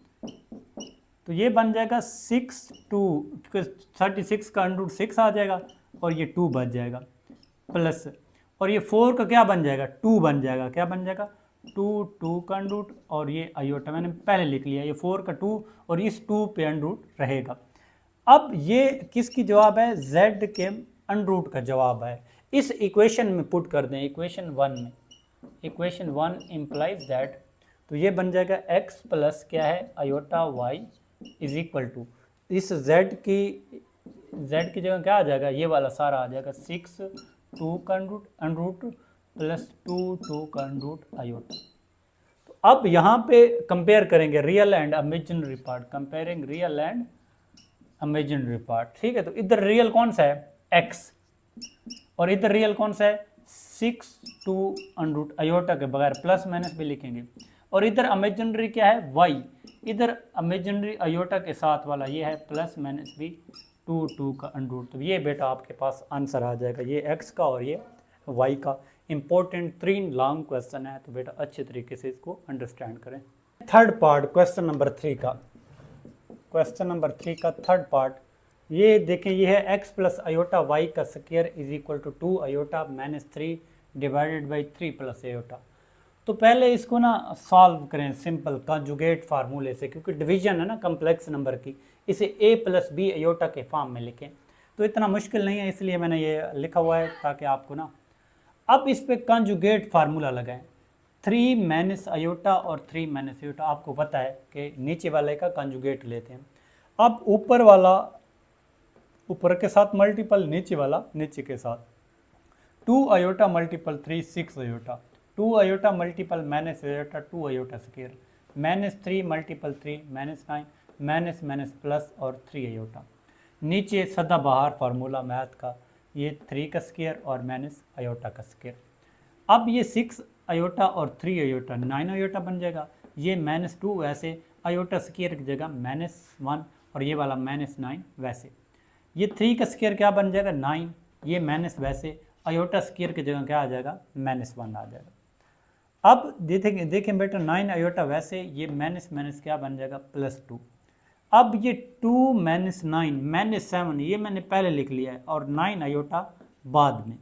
तो ये बन जाएगा 6 2, क्योंकि 36 का अंडर रूट 6 आ जाएगा और ये 2 बच जाएगा प्लस, और ये 4 का क्या बन जाएगा 2 बन जाएगा, क्या बन जाएगा 2 का अंडर रूट, और ये आयोटा मैंने पहले लिख लिया, ये 4 का 2 और इस 2 पे अंडर रूट रहेगा। अब ये किसकी जवाब है, z के अंडर रूट का जवाब है। इस इक्वेशन में पुट कर दें, इक्वेशन 1 में, इक्वेशन 1 इम्प्लाइज दैट, तो ये बन जाएगा x प्लस क्या है iota y is equal to, इस z की जगह क्या आ जाएगा, ये वाला सारा आ जाएगा 6 2 का अंडर रूट प्लस 2 का अंडर रूट आयोटा। तो अब यहाँ पे कंपेयर करेंगे real and imaginary part, comparing real and imaginary part, ठीक है। तो इधर रियल कौन सा है x, और इधर रियल कौन सा है 6 2 अंडर रूट आयोटा के बगैर प्लस माइनस भी लिखेंगे, और इधर इमेजिनरी क्या है y, इधर इमेजिनरी आयोटा के साथ वाला ये है प्लस माइनस भी 2 का अंडर रूट। तो ये बेटा आपके पास आंसर आ जाएगा, ये x का और ये y का। इंपॉर्टेंट 3 लॉन्ग क्वेश्चन है, तो बेटा अच्छे तरीके से इसको अंडरस्टैंड करें। थर्ड पार्ट क्वेश्चन नंबर 3 का, क्वेश्चन नंबर 3 का थर्ड पार्ट, ये देखें, ये है x प्लस आयोटा y का square is equal to 2 iota minus 3 divided by 3 plus iota. तो पहले इसको ना सॉल्व करें सिंपल कंजुगेट फार्मूले से, क्योंकि डिवीजन है ना कम्प्लेक्स नंबर की, इसे a प्लस बी आयोटा के फॉर्म में लिखें, तो इतना मुश्किल नहीं है, इसलिए मैंने ये लिखा हुआ है ताकि आपको ना, अब इस पे कंजुगेट फार्मूला लगाएं, 3 माइनस आयोटा और 3 माइनस आयोटा, आपको पता है कि नीचे वाले का कंजुगेट लेते हैं। अब ऊपर वाला ऊपर के साथ मल्टीपल, नीचे वाला नीचे के साथ, 2 iota multiple 3 6 iota, 2 iota multiple minus iota 2 iota square, minus 3 multiple 3 minus 9 minus minus plus और 3 आयोटा। नीचे सदाबहार फार्मूला मैथ का, ये 3 का स्क्वायर और माइनस आयोटा का स्क्वायर। अब ये 6 आयोटा और 3 आयोटा 9 आयोटा बन जाएगा, ये माइनस 2 वैसे, आयोटा स्क्वायर की जगह माइनस 1 और ये वाला माइनस 9 वैसे, ये 3 का स्क्वायर क्या बन जाएगा 9, ये माइनस वैसे, आयोटा स्क्वायर की जगह क्या आ जाएगा माइनस 1 आ जाएगा। अब देखें बेटा 9 आयोटा वैसे, ये माइनस माइनस क्या बन जाएगा प्लस 2। अब ये 2 माइनस 9 माइनस 7, ये मैंने पहले लिख लिया है, और 9 आयोटा बाद में,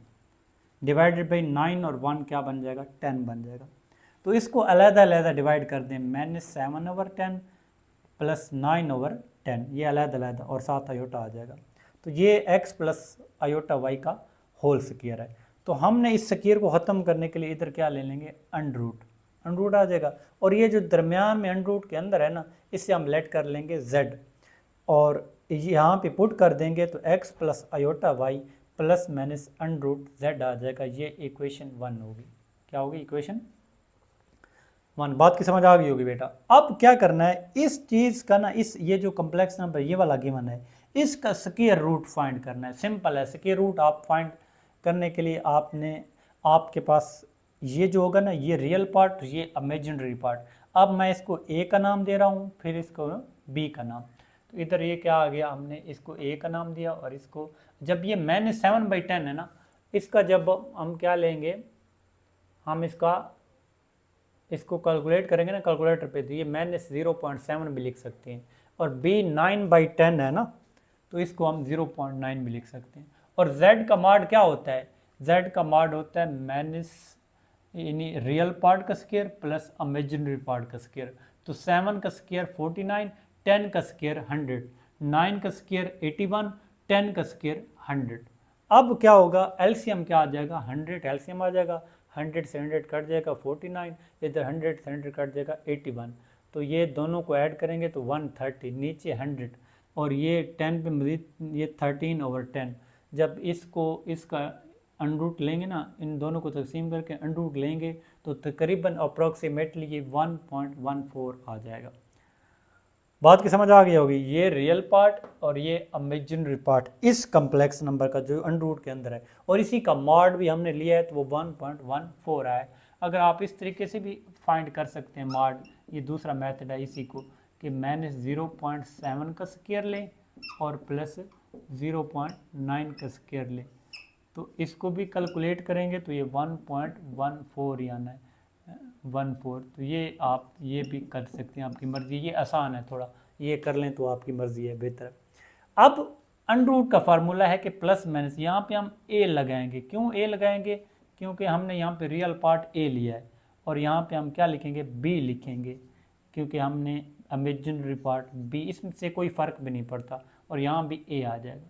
डिवाइडेड बाई 9 और 1 क्या बन जाएगा 10 बन जाएगा। तो इसको अलग-अलग डिवाइड कर दें, माइनस 7 ओवर 10 प्लस 9 ओवर 10, ये अलग-अलग और 7 आयोटा आ जाएगा। तो ये x प्लस आयोटा y का होल स्क्वायर है। तो हमने इस स्क्वायर को ख़त्म करने के लिए इधर क्या ले लेंगे अंडर रूट आ जाएगा, और ये जो दरमियान में अंडर रूट के अंदर है ना, इससे हम लेट कर लेंगे z, और यहाँ पे पुट कर देंगे तो x plus iota y plus minus under root z आ जाएगा। ये इक्वेशन 1 होगी, क्या होगी इक्वेशन 1। बात की समझ आ गई होगी बेटा। अब क्या करना है, इस चीज़ का ना, इस ये जो कम्प्लेक्स नंबर ये वाला गिवन है, इसका स्क्वायर रूट फाइंड करना है। सिंपल है, स्क्वायर रूट आप फाइंड करने के लिए आपके पास ये जो होगा ना, ये रियल पार्ट, ये इमेजिनरी पार्ट। अब मैं इसको a का नाम दे रहा हूँ, फिर इसको b का नाम। तो इधर ये क्या आ गया, हमने इसको a का नाम दिया, और इसको जब ये माइनस 7/10 है ना, इसका जब हम क्या लेंगे, हम इसको कैलकुलेट करेंगे ना कैलकुलेटर पे, तो ये माइनस 0.7 भी लिख सकते हैं, और b 9/10 है ना, तो इसको हम 0.9 भी लिख सकते हैं। और z का मॉड क्या होता है, z का मॉड होता है माइनस यानी रियल पार्ट का स्क्वायर प्लस इमेजिनरी पार्ट का स्क्वायर। तो 7 का स्क्वायर 49, 10 का स्क्वायर 100, 9 का स्क्वायर 81, 10 का स्क्वायर 100। अब क्या होगा, एलसीएम क्या आ जाएगा 100, एलसीएम आ जाएगा 100 से 100 कट जाएगा 49, इधर 100 से 100 कट जाएगा 81। तो ये दोनों को ऐड करेंगे तो 130, नीचे 100, और ये 10 पे मजीद ये 13 ओवर 10। जब इसका अंडर रूट लेंगे ना, इन दोनों को तकसीम करके अंडर रूट लेंगे तो तकरीबन अप्रॉक्सीमेटली ये 1.14 आ जाएगा। बात की समझ आ गई होगी। ये रियल पार्ट और ये इमेजिनरी पार्ट इस कम्प्लेक्स नंबर का जो अंडर रूट के अंदर है, और इसी का मॉड भी हमने लिया है तो वो 1.14 आया है। अगर आप इस तरीके से भी फाइंड कर सकते हैं मॉड, ये दूसरा मेथड है इसी को, कि माइनस 0.7 का स्क्वायर लें और प्लस 0.9 का स्क्वायर लें, तो इसको भी कैलकुलेट करेंगे तो ये 1.14 आना है 14। तो ये आप ये भी कर सकते हैं, आपकी मर्ज़ी, ये आसान है थोड़ा, ये कर लें तो आपकी मर्ज़ी है, बेहतर है। अब अंडर रूट का फार्मूला है कि प्लस माइनस, यहाँ पे हम ए लगाएंगे। क्यों ए लगाएंगे? क्योंकि हमने यहाँ पे रियल पार्ट ए लिया है, और यहाँ पे हम क्या लिखेंगे? बी लिखेंगे, क्योंकि हमने इमेजिनरी पार्ट बी, इसमें से कोई फ़र्क भी नहीं पड़ता, और यहाँ भी ए आ जाएगा।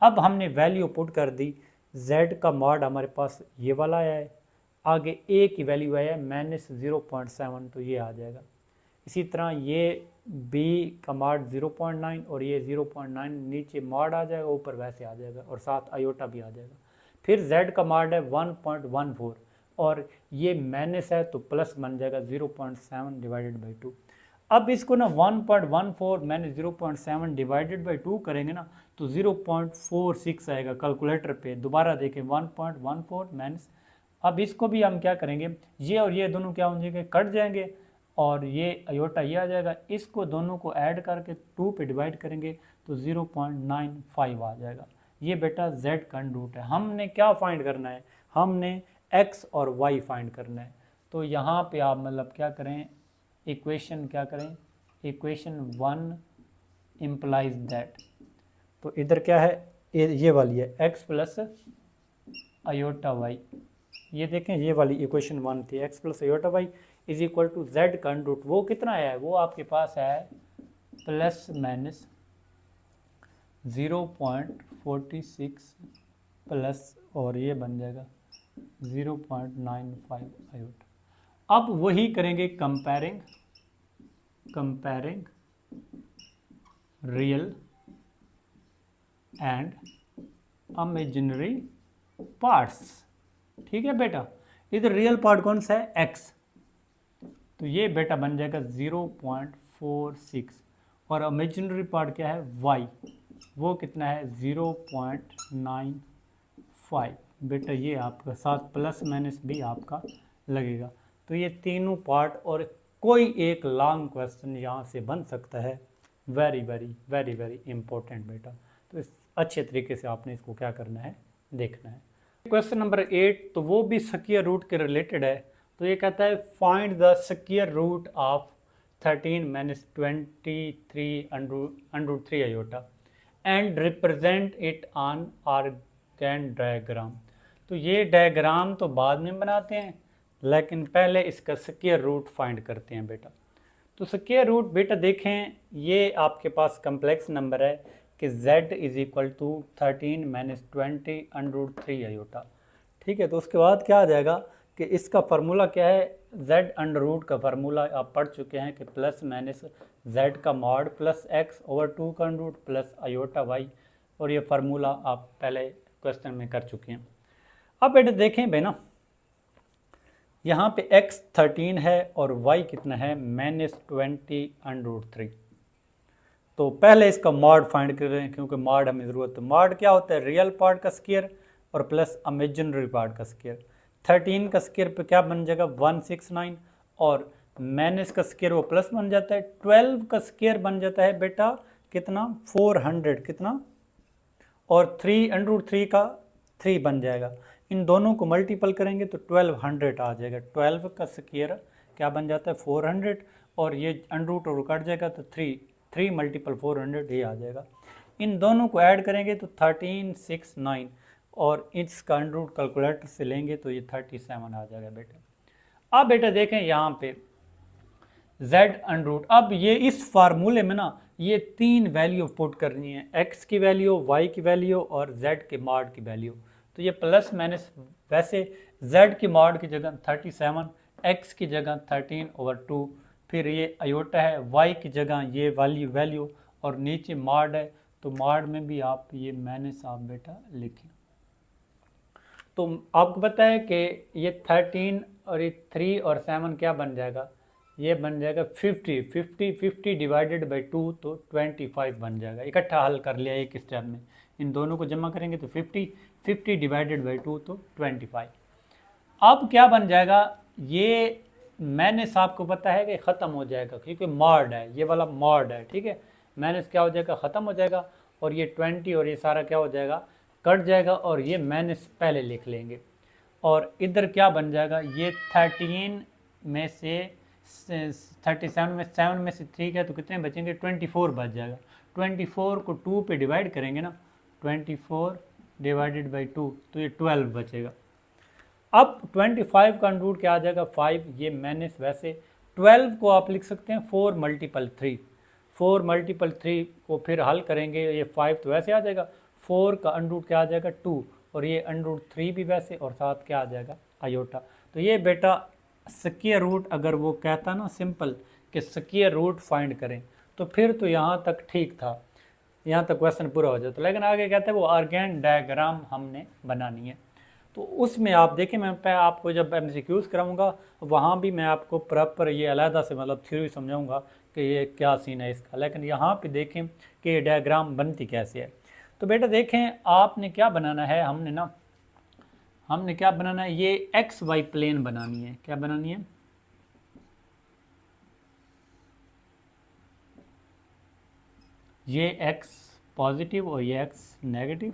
अब हमने वैल्यू पुट कर दी, z का मॉड हमारे पास ये वाला आया है, आगे a की वैल्यू आया है -0.7, तो ये आ जाएगा। इसी तरह ये b का मॉड 0.9 और ये 0.9, नीचे मॉड आ जाएगा, ऊपर वैसे आ जाएगा, और साथ आयोटा भी आ जाएगा। फिर z का मॉड है 1.14 और ये माइनस है तो प्लस बन जाएगा 0.7 डिवाइडेड बाई 2। अब इसको ना 1.14 मैंने 0.7 डिवाइडेड बाई 2 करेंगे ना तो 0.46 आएगा कैलकुलेटर पे। दोबारा देखें 1.14 माइनस, अब इसको भी हम क्या करेंगे, ये और ये दोनों क्या हो जाएंगे? कट जाएंगे, और ये अयोटा ये आ जाएगा। इसको दोनों को ऐड करके 2 पे डिवाइड करेंगे तो 0.95 आ जाएगा। ये बेटा z का अंडर रूट है। हमने क्या फाइंड करना है? हमने x और y फाइंड करना है। तो यहाँ पे आप मतलब क्या करें, इक्वेशन क्या करें, इक्वेशन 1 इम्प्लाइज दैट। तो इधर क्या है, ये वाली है x प्लस अयोटा y। ये देखें ये वाली इक्वेशन 1 थी, x plus iota y is equal to z का अंडर रूट। वो कितना है? वो आपके पास है प्लस माइनस 0.46 प्लस, और ये बन जाएगा 0.95 अयोटा। अब वही करेंगे comparing real and imaginary parts. ठीक है बेटा, इधर रियल पार्ट कौन सा है? x, तो ये बेटा बन जाएगा 0.46, और इमेजिनरी पार्ट क्या है? y, वो कितना है? 0.95। बेटा ये आपका साथ प्लस माइनस भी आपका लगेगा। तो ये तीनों पार्ट, और कोई एक लॉन्ग क्वेश्चन यहाँ से बन सकता है। Very very very very important बेटा। तो इस अच्छे तरीके से आपने इसको क्या करना है, देखना है। क्वेश्चन नंबर 8, तो वो भी स्क्वायर रूट के रिलेटेड है। तो ये कहता है find the square root of 13 minus 23 under root 3 iota and represent it on Argand diagram. तो ये डायग्राम तो बाद में बनाते हैं, लेकिन पहले इसका स्क्वायर रूट फाइंड करते हैं बेटा। तो स्क्वायर रूट बेटा देखें, ये आपके पास कम्प्लेक्स नंबर है कि z is equal to 13 minus 20 under root 3 iota. ठीक है, तो उसके बाद क्या आ जाएगा कि इसका फार्मूला क्या है? z अंडर रूट का फार्मूला आप पढ़ चुके हैं कि प्लस माइनस z का मॉड प्लस x ओवर 2 का under root plus iota y, और ये फार्मूला आप पहले क्वेश्चन में कर चुके हैं। अब बेटा देखें भाई ना, यहाँ पे x 13 है और y कितना है? -20 अंडर रूट 3। तो पहले इसका मॉड फाइंड कर रहे हैं, क्योंकि मॉड हमें ज़रूरत है। मॉड क्या होता है? रियल पार्ट का स्क्वायर और प्लस इमेजिनरी पार्ट का स्क्वायर। 13 का स्क्वायर पे क्या बन जाएगा? 169, और माइनस का स्क्वायर वो प्लस बन जाता है। 12 का स्क्वायर बन जाता है बेटा कितना? 400 कितना, और 3 अंडर रूट 3 का 3 बन जाएगा। इन दोनों को मल्टीपल करेंगे तो 1200 आ जाएगा। 12 का स्क्वायर क्या बन जाता है? 400, और ये अंडर रूट और कट जाएगा तो 3 मल्टीपल 400 ये आ जाएगा। इन दोनों को ऐड करेंगे तो 1369, और इसका अंडर रूट कैलकुलेटर से लेंगे तो ये 37 आ जाएगा बेटा। अब बेटा देखें यहाँ पे z अंडर रूट, अब ये इस फार्मूले में ना ये 3 वैल्यू पुट करनी है, x की वैल्यू, y की वैल्यू और z के मॉड की वैल्यू। तो ये प्लस माइनस, वैसे z की मॉड की जगह 37, x की जगह 13/2, फिर ये अयोटा है, y की जगह ये वैल्यू और नीचे मॉड है, तो मॉड में भी आप ये माइनस आप बेटा लिखें। तो आपको पता है कि ये 13 और ये 3 और 7 क्या बन जाएगा? ये बन जाएगा 50 डिवाइडेड बाई 2 तो 25 बन जाएगा। इकट्ठा हल कर लिया एक स्टेप में, इन दोनों को जमा करेंगे तो 50 डिवाइडेड बाई 2 तो 25। अब क्या बन जाएगा? ये माइनस आपको पता है कि ख़त्म हो जाएगा, क्योंकि मॉड है, ये वाला मॉड है। ठीक है, माइनस क्या हो जाएगा? ख़त्म हो जाएगा, और ये 20 और ये सारा क्या हो जाएगा? कट जाएगा और ये माइनस पहले लिख लेंगे और इधर क्या बन जाएगा, ये 13 में से 37 में 7 में से 3 का तो कितने बचेंगे, 24 बच जाएगा। 24 को 2 पे डिवाइड करेंगे ना, 24 डिवाइडेड बाई 2 तो ये 12 बचेगा। अब 25 का अंडर रूट क्या आ जाएगा, 5, ये माइनस, वैसे 12 को आप लिख सकते हैं 4 मल्टीपल 3, 4 मल्टीपल 3 को फिर हल करेंगे, ये 5 तो वैसे आ जाएगा, 4 का अंडर रूट क्या आ जाएगा 2 और ये अंडर रूट 3 भी वैसे, और साथ क्या आ जाएगा आयोटा। तो ये बेटा स्क्वायर रूट, अगर वो कहता ना सिंपल कि स्क्वायर रूट फाइंड करें तो फिर तो यहाँ तक ठीक था, यहाँ तक क्वेश्चन पूरा हो जाता। लेकिन आगे कहते हैं वो आर्गेन डायग्राम हमने बनानी है, तो उसमें आप देखें, मैं आपको जब MCQs कराऊंगा वहाँ भी मैं आपको प्रॉपर ये अलहदा से मतलब थ्योरी समझाऊंगा कि ये क्या सीन है इसका। लेकिन यहाँ पे देखें कि ये डायग्राम बनती कैसे है। तो बेटा देखें आपने क्या बनाना है, हमने क्या बनाना है, ये XY प्लेन बनानी है। क्या बनानी है, ये X पॉजिटिव और ये X नेगेटिव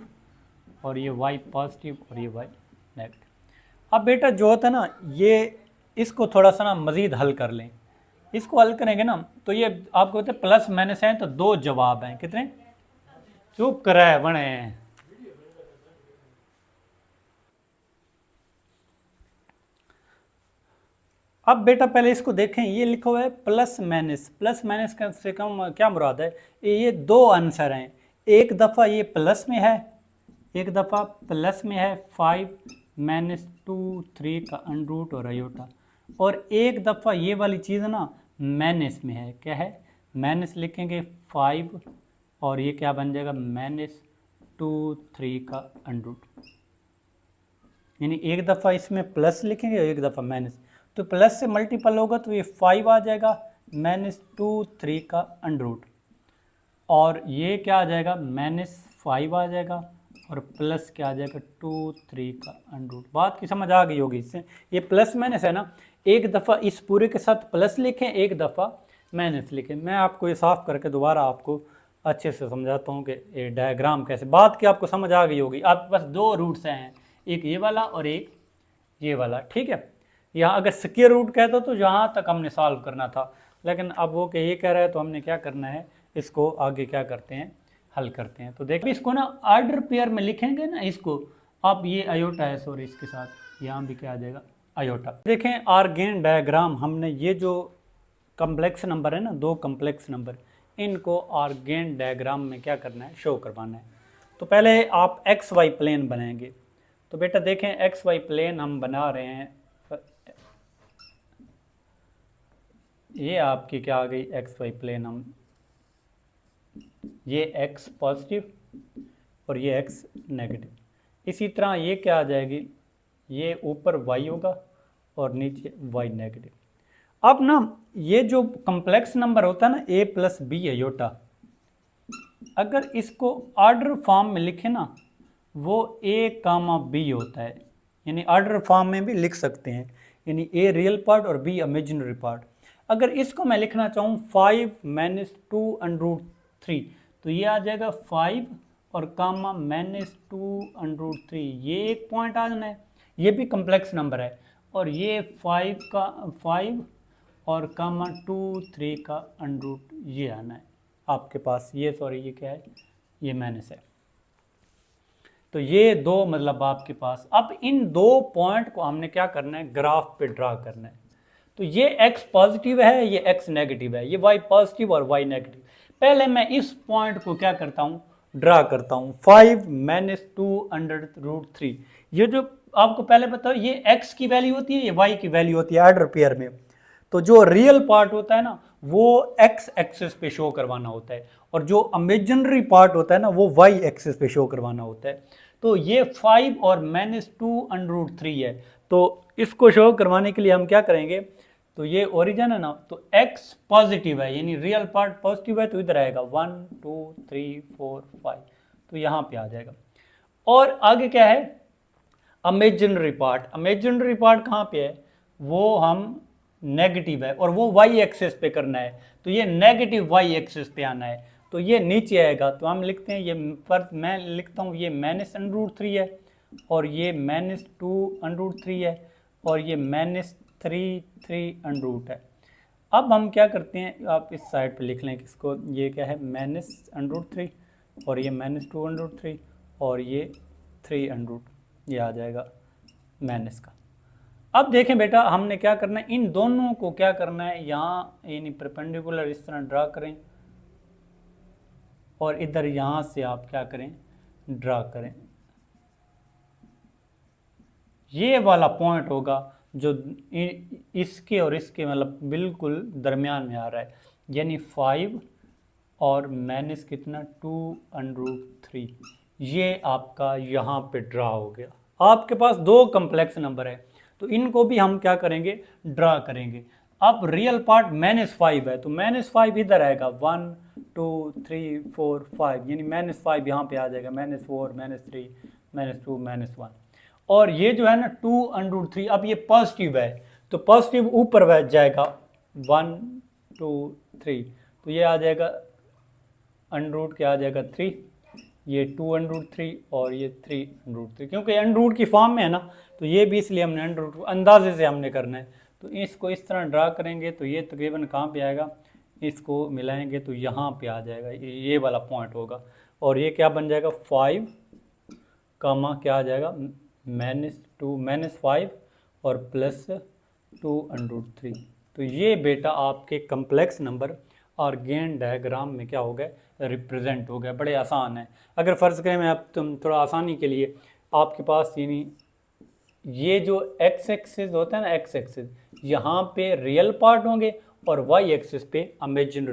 और ये Y पॉजिटिव और ये Y नेगेटिव। अब बेटा जो होता है ना, ये इसको थोड़ा सा ना मज़ीद हल कर लें। इसको हल करेंगे ना तो ये आपको होता है प्लस माइनस हैं तो 2 जवाब हैं, कितने, चुप कराए बने हैं। अब बेटा पहले इसको देखें, ये लिखा हुआ है प्लस माइनस, प्लस माइनस का से कम क्या मुराद है, ये 2 आंसर हैं। एक दफ़ा ये प्लस में है, एक दफ़ा प्लस में है 5 माइनस 2 3 का अंडर रूट और आयोटा, और एक दफ़ा ये वाली चीज़ ना माइनस में है। क्या है, माइनस लिखेंगे 5 और ये क्या बन जाएगा माइनस 2 3 का अंडर रूट, यानी एक दफ़ा इसमें प्लस लिखेंगे और एक दफ़ा माइनस, तो प्लस से मल्टीपल होगा तो ये 5 आ जाएगा माइनस 2 3 का अंडर रूट, और ये क्या आ जाएगा माइनस 5 आ जाएगा और प्लस क्या आ जाएगा 2 3 का अंडर रूट। बात की समझ आ गई होगी इससे, ये प्लस माइनस है ना, एक दफ़ा इस पूरे के साथ प्लस लिखें, एक दफ़ा माइनस लिखें। मैं आपको ये साफ़ करके दोबारा आपको अच्छे से समझाता हूँ कि ये डायग्राम कैसे, बात की आपको समझ आ गई होगी। आपके पास 2 रूट्स हैं, एक ये वाला और एक ये वाला, ठीक है। यहाँ अगर स्क्वायर रूट कहता तो यहाँ तक हमने सॉल्व करना था, लेकिन अब वो कि ये कह रहा है तो हमने क्या करना है, इसको आगे क्या करते हैं, हल करते हैं। तो देखिए इसको ना ऑर्डर पेयर में लिखेंगे ना, इसको आप, ये आयोटा है सॉरी, इसके साथ यहाँ भी क्या आ जाएगा आयोटा। देखें आर्गेन डायग्राम, हमने ये जो कम्प्लेक्स नंबर है ना, 2 कम्प्लेक्स नंबर, इनको आर्गेन डायग्राम में क्या करना है, शो करवाना है। तो पहले आप XY प्लेन बनाएंगे। तो बेटा देखें XY प्लेन हम बना रहे हैं, ये आपकी क्या आ गई XY प्लेन, हम ये X पॉजिटिव और ये X नेगेटिव, इसी तरह ये क्या आ जाएगी, ये ऊपर Y होगा और नीचे Y नेगेटिव। अब ना ये जो कम्प्लेक्स नंबर होता है ना A प्लस बी आयोटा, अगर इसको ऑर्डर फॉर्म में लिखे ना वो A कामा B होता है, यानी ऑर्डर फॉर्म में भी लिख सकते हैं, यानी A रियल पार्ट और B इमेजिनरी पार्ट। अगर इसको मैं लिखना चाहूँ 5 माइनस 2 अंडर रूट 3, तो ये आ जाएगा 5 और कामा माइनस 2 अंडर रूट 3, ये एक पॉइंट आ जाना है, ये भी कम्प्लेक्स नंबर है, और ये 5 और कामा 2 3 का अंडर रूट ये आना है आपके पास, ये सॉरी ये क्या है, ये माइनस है। तो ये 2 मतलब आपके पास, अब इन 2 पॉइंट को हमने क्या करना है, ग्राफ पे ड्रा करना है। तो ये x पॉजिटिव है, ये x नेगेटिव है, ये y पॉजिटिव और y नेगेटिव। पहले मैं इस पॉइंट को क्या करता हूँ, ड्रा करता हूँ, 5 माइनस 2 अंडर रूट 3। ये जो आपको पहले बताओ, ये x की वैल्यू होती है, ये y की वैल्यू होती है ऑर्डर पेयर में। तो जो रियल पार्ट होता है ना वो x एक्सिस पे शो करवाना होता है, और जो इमेजिनरी पार्ट होता है ना वो y एक्सिस पे शो करवाना होता है। तो ये 5 और माइनस 2 अंडर रूट 3 है, तो इसको शो करवाने के लिए हम क्या करेंगे, तो ये ओरिजिन है ना, तो x पॉजिटिव है यानी रियल पार्ट पॉजिटिव है, तो इधर आएगा 1 2 3 4 5, तो यहाँ पे आ जाएगा। और आगे क्या है, इमेजिनरी पार्ट कहाँ पे है, वो हम नेगेटिव है और वो y एक्सिस पे करना है, तो ये नेगेटिव y एक्सिस पे आना है। तो ये नीचे आएगा, तो हम लिखते हैं ये, पर मैं लिखता हूँ ये -√3 है और ये -2√3 है और ये -3 है। अब हम क्या करते हैं, आप इस साइड पे लिख लें किसको, ये क्या है -√3 और ये -2√3 और ये 3 ये आ जाएगा माइनस का। अब देखें बेटा हमने क्या करना है, इन दोनों को क्या करना है, यहाँ यानी परपेंडिकुलर इस तरह ड्रा करें और इधर यहाँ से आप क्या करें, ड्रा करें। ये वाला पॉइंट होगा जो इसके और इसके मतलब बिल्कुल दरमियान में आ रहा है, यानी 5 और माइनस कितना 2√3, ये आपका यहाँ पे ड्रा हो गया। आपके पास दो कम्प्लेक्स नंबर है तो इनको भी हम क्या करेंगे, ड्रा करेंगे। अब रियल पार्ट -5 है तो -5 इधर आएगा, 1 2 3 4 5, यानी -5 यहाँ पे आ जाएगा, -4 -3 -2 -1। और ये जो है ना 2√3, अब ये पॉजिटिव है तो पॉजिटिव ऊपर बैठ जाएगा 1 2 3, तो ये आ जाएगा √ क्या आ जाएगा 3, ये 2√3 और ये 3√3, क्योंकि √ की फॉर्म में है ना तो ये भी इसलिए हमने √ अंदाजे से हमने करना है। तो इसको इस तरह ड्रा करेंगे तो ये तकरीबन कहाँ पे आएगा, इसको मिलाएंगे तो यहाँ पे आ जाएगा, ये वाला पॉइंट होगा। और ये क्या बन जाएगा 5 क्या आ जाएगा -5 और +2√3। तो ये बेटा आपके कम्प्लेक्स नंबर और गेन डायग्राम में क्या हो गए, रिप्रेजेंट हो गया। बड़े आसान है। अगर फ़र्ज़ करें मैं अब तुम थोड़ा आसानी के लिए आपके पास यानी ये जो x एक्सिस होता है ना, x एक्सिस यहाँ पे रियल पार्ट होंगे और y एक्सिस पे इमेजिनरी